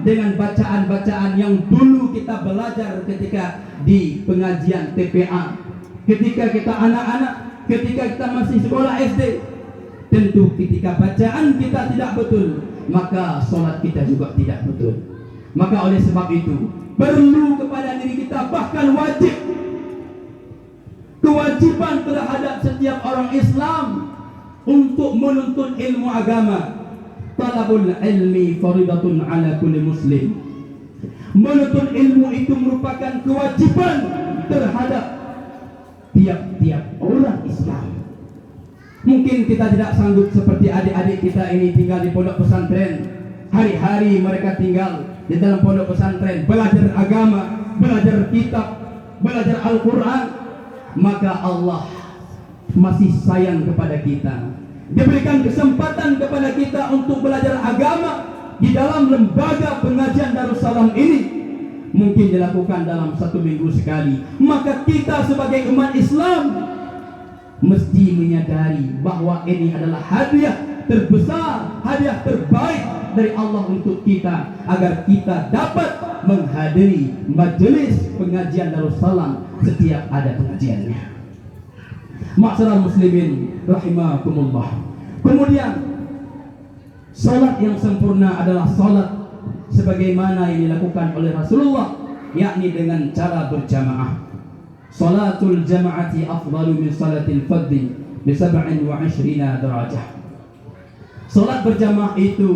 dengan bacaan-bacaan yang dulu kita belajar ketika di pengajian TPA, ketika kita anak-anak, ketika kita masih sekolah SD? Tentu ketika bacaan kita tidak betul, maka solat kita juga tidak betul. Maka oleh sebab itu perlu kepada diri kita, bahkan wajib, kewajiban terhadap setiap orang Islam untuk menuntut ilmu agama. Talabul ilmi faridatun ala kulli muslim. Menuntut ilmu itu merupakan kewajiban terhadap tiap-tiap orang Islam. Mungkin kita tidak sanggup seperti adik-adik kita ini tinggal di pondok pesantren. Hari-hari mereka tinggal di dalam pondok pesantren, belajar agama, belajar kitab, belajar Al-Quran. Maka Allah masih sayang kepada kita. Dia berikan kesempatan kepada kita untuk belajar agama di dalam lembaga pengajian Darussalam ini. Mungkin dilakukan dalam 1 minggu sekali. Maka kita sebagai umat Islam mesti menyadari bahwa ini adalah hadiah terbesar, hadiah terbaik dari Allah untuk kita, agar kita dapat menghadiri majelis pengajian Darussalam setiap ada pengajiannya. Ma'asyiral muslimin rahimakumullah. Kemudian salat yang sempurna adalah salat sebagaimana yang dilakukan oleh Rasulullah, yakni dengan cara berjamaah. Salatul jama'ati afdalu min salatil fardhi bi 27 derajah. Salat berjamaah itu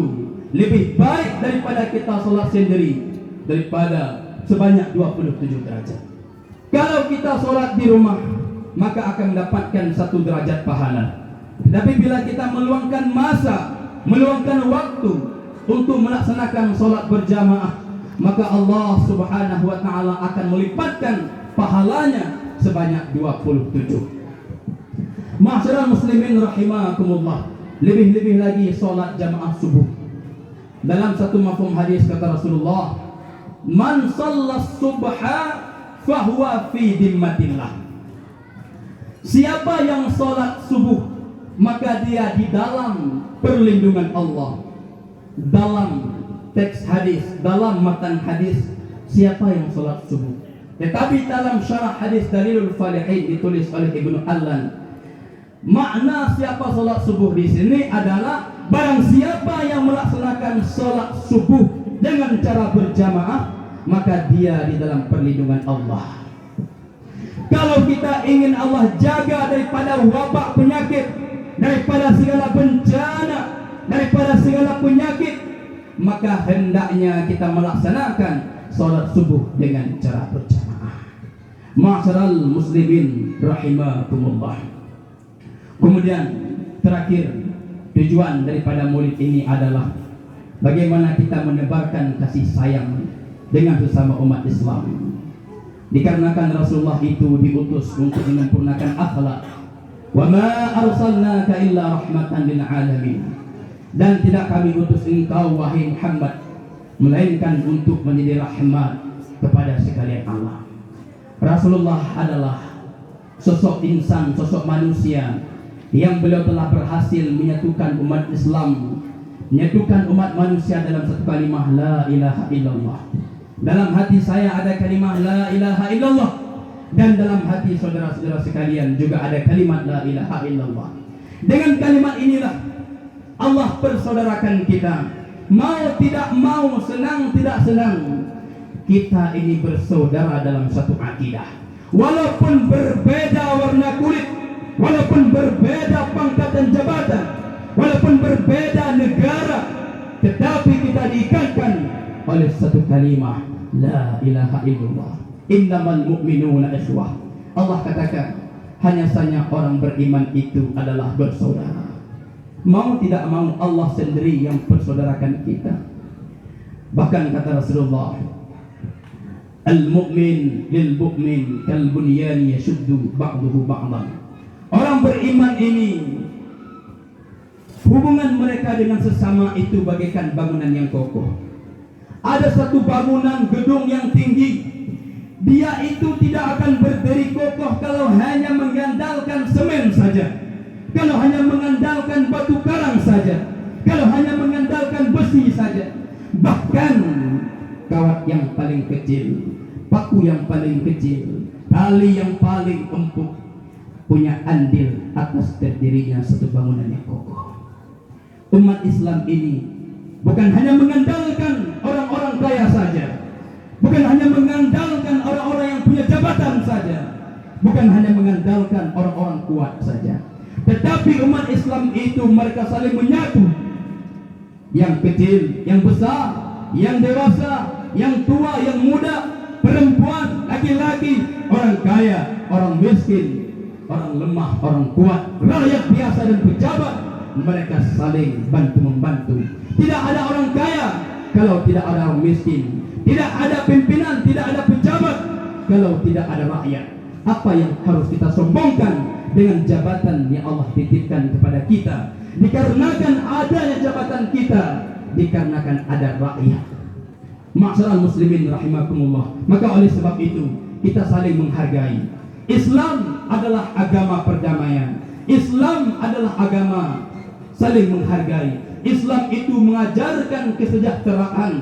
lebih baik daripada kita salat sendiri, daripada sebanyak 27 derajat. Kalau kita salat di rumah, maka akan mendapatkan 1 derajat pahala. Tapi bila kita meluangkan masa, meluangkan waktu untuk melaksanakan salat berjamaah, maka Allah Subhanahu wa Ta'ala akan melipatkan pahalanya sebanyak 27. Ma'asyiral muslimin rahimakumullah. Lebih-lebih lagi solat jamaah subuh. Dalam satu mafhum hadis kata Rasulullah, man sallas subha fahuwa fi dimmatillah. Siapa yang solat subuh, maka dia di dalam perlindungan Allah. Dalam teks hadis, dalam matan hadis, siapa yang solat subuh. Tetapi dalam syarah hadis Dalilul Falihin ditulis oleh Ibnu Allan, makna siapa solat subuh di sini adalah barang siapa yang melaksanakan solat subuh dengan cara berjamaah, maka dia di dalam perlindungan Allah. Kalau kita ingin Allah jaga daripada wabak penyakit, daripada segala bencana, daripada segala penyakit, maka hendaknya kita melaksanakan solat subuh dengan cara berjamaah. Ma'asyiral muslimin rahimakumullah. Kemudian terakhir, tujuan daripada maulid ini adalah bagaimana kita menebarkan kasih sayang dengan sesama umat Islam. Dikarenakan Rasulullah itu diutus untuk menyempurnakan akhlak. Wa ma arsalnaka illa rahmatan lil alamin. Dan tidak kami utus engkau wahai Muhammad melainkan untuk menjadi rahmat kepada sekalian Allah. Rasulullah adalah sosok insan, sosok manusia yang beliau telah berhasil menyatukan umat Islam, menyatukan umat manusia dalam satu kalimah la ilaha illallah. Dalam hati saya ada kalimah la ilaha illallah, dan dalam hati saudara-saudara sekalian juga ada kalimat la ilaha illallah. Dengan kalimat inilah Allah persaudarakan kita. Mau tidak mau, senang tidak senang, kita ini bersaudara dalam satu akidah. Walaupun berbeda warna kulit, walaupun berbeda pangkat dan jabatan, walaupun berbeda negara, tetapi kita diikatkan oleh satu kalimah la ilaha illallah. Innamal mu'minuna ikhwah. Allah katakan hanya saja orang beriman itu adalah bersaudara. Mau tidak mau Allah sendiri yang persaudarakan kita. Bahkan kata Rasulullah, al-mu'min lil mu'min kal bunyani yashuddu ba'duhu ba'dan. Orang beriman ini hubungan mereka dengan sesama itu bagaikan bangunan yang kokoh. Ada satu bangunan gedung yang tinggi, dia itu tidak akan berdiri kokoh kalau hanya mengandalkan semen saja, kalau hanya mengandalkan batu karang saja, kalau hanya mengandalkan besi saja. Bahkan kawat yang paling kecil, paku yang paling kecil, tali yang paling empuk punya andil atas terdirinya satu bangunan yang kokoh. Umat Islam ini bukan hanya mengandalkan orang-orang kaya saja, bukan hanya mengandalkan orang-orang yang punya jabatan saja, bukan hanya mengandalkan orang-orang kuat saja, tetapi umat Islam itu mereka saling menyatu. Yang kecil, yang besar, yang dewasa, yang tua, yang muda, perempuan, laki-laki, orang kaya, orang miskin, orang lemah, orang kuat, rakyat biasa dan pejabat, mereka saling bantu-membantu. Tidak ada orang kaya kalau tidak ada orang miskin, tidak ada pimpinan, tidak ada pejabat kalau tidak ada rakyat. Apa yang harus kita sombongkan dengan jabatan yang Allah titipkan kepada kita? Dikarenakan adanya jabatan kita, dikarenakan ada rakyat. Ma'asyiral muslimin rahimakumullah. Maka oleh sebab itu kita saling menghargai. Islam adalah agama perdamaian. Islam adalah agama saling menghargai. Islam itu mengajarkan kesejahteraan.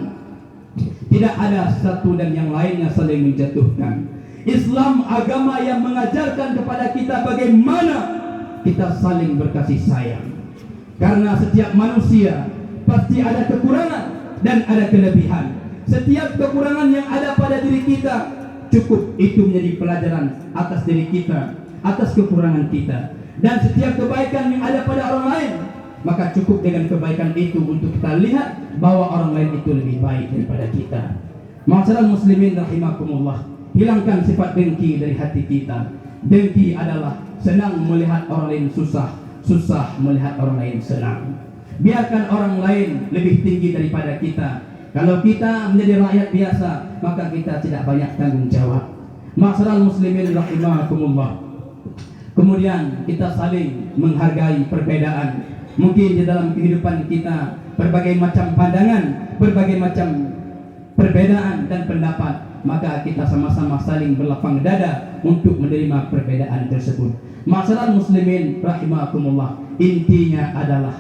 Tidak ada satu dan yang lainnya saling menjatuhkan. Islam agama yang mengajarkan kepada kita bagaimana kita saling berkasih sayang. Karena setiap manusia pasti ada kekurangan dan ada kelebihan. Setiap kekurangan yang ada pada diri kita, cukup itu menjadi pelajaran atas diri kita, atas kekurangan kita. Dan setiap kebaikan yang ada pada orang lain, maka cukup dengan kebaikan itu untuk kita lihat bahwa orang lain itu lebih baik daripada kita. Ma'asyiral muslimin rahimakumullah. Hilangkan sifat dengki dari hati kita. Dengki adalah senang melihat orang lain susah, susah melihat orang lain senang. Biarkan orang lain lebih tinggi daripada kita. Kalau kita menjadi rakyat biasa, maka kita tidak banyak tanggung jawab. Ma'asyiral muslimin rahimakumullah. Kemudian kita saling menghargai perbedaan. Mungkin di dalam kehidupan kita berbagai macam pandangan, berbagai macam perbedaan dan pendapat, maka kita sama-sama saling berlapang dada untuk menerima perbedaan tersebut. Masyarakat muslimin rahimakumullah, intinya adalah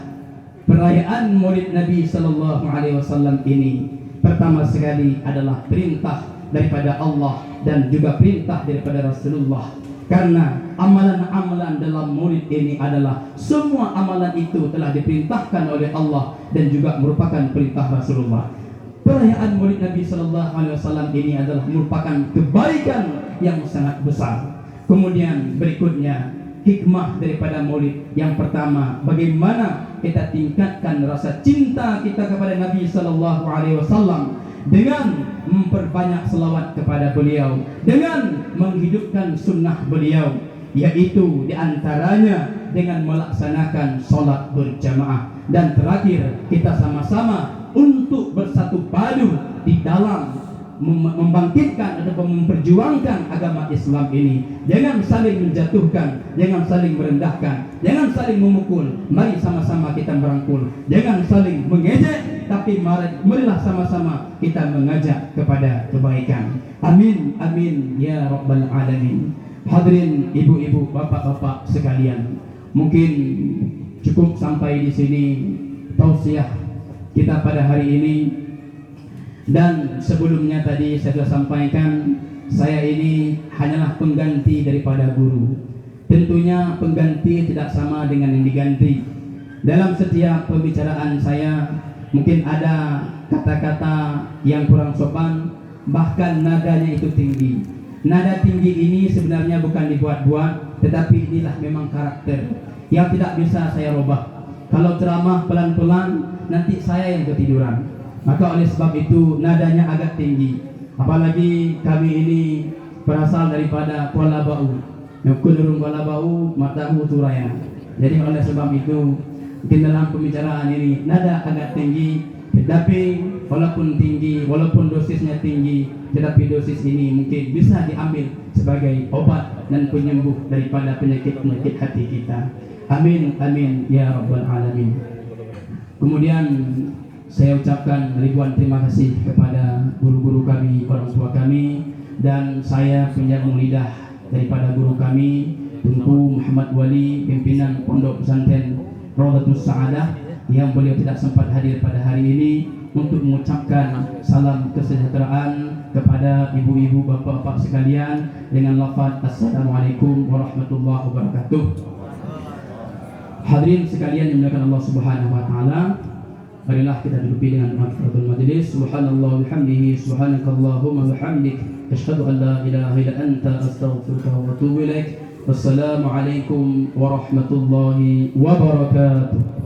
perayaan Maulid Nabi sallallahu alaihi wasallam ini pertama sekali adalah perintah daripada Allah dan juga perintah daripada Rasulullah. Karena amalan-amalan dalam Maulid ini adalah semua amalan itu telah diperintahkan oleh Allah dan juga merupakan perintah Rasulullah. Perayaan Maulid Nabi sallallahu alaihi wasallam ini adalah merupakan kebaikan yang sangat besar. Kemudian berikutnya hikmah daripada Maulid, yang pertama, bagaimana kita tingkatkan rasa cinta kita kepada Nabi sallallahu alaihi wasallam dengan memperbanyak selawat kepada beliau, dengan menghidupkan sunnah beliau, yaitu diantaranya dengan melaksanakan sholat berjamaah. Dan terakhir, kita sama-sama untuk bersatu padu di dalam membangkitkan atau memperjuangkan agama Islam ini. Jangan saling menjatuhkan, jangan saling merendahkan, jangan saling memukul. Mari sama-sama kita merangkul. Jangan saling mengejek, tapi marilah sama-sama kita mengajak kepada kebaikan. Amin, amin ya rabbal alamin. Hadirin ibu-ibu, bapak-bapak sekalian, mungkin cukup sampai di sini tausiah kita pada hari ini. Dan sebelumnya tadi saya sudah sampaikan, saya ini hanyalah pengganti daripada guru. Tentunya pengganti tidak sama dengan yang diganti. Dalam setiap pembicaraan saya mungkin ada kata-kata yang kurang sopan, bahkan nadanya itu tinggi. Nada tinggi ini sebenarnya bukan dibuat-buat, tetapi inilah memang karakter yang tidak bisa saya rubah. Kalau ceramah pelan-pelan, nanti saya yang ketiduran. Maka oleh sebab itu nadanya agak tinggi. Apalagi kami ini berasal daripada Kuala Bau. Kulurung Kuala Bau, Matahu Turaya. Jadi oleh sebab itu mungkin dalam pembicaraan ini nada agak tinggi, tetapi walaupun tinggi, walaupun dosisnya tinggi, tetapi dosis ini mungkin bisa diambil sebagai obat dan penyembuh daripada penyakit-penyakit hati kita. Amin, amin ya rabbal alamin. Kemudian saya ucapkan ribuan terima kasih kepada guru-guru kami, orang tua kami, dan saya penyambung lidah daripada guru kami, Tunku Muhammad Wali, pimpinan Pondok Pesantren Rawdatus Sa'adah, yang beliau tidak sempat hadir pada hari ini, untuk mengucapkan salam kesejahteraan kepada ibu-ibu, bapak-bapak sekalian dengan lafaz Assalamualaikum warahmatullahi wabarakatuh. Hadirin sekalian yang dimuliakan Allah Subhanahu wa taala, marilah kita duduki dengan makfiratul majlis. Subhanallah bihamdihi, subhanakallahumma bihamdik, asyhadu an la ilaha illa anta, astaghfiruka wa atubu ilaik. Wassalamu alaikum warahmatullahi wabarakatuh.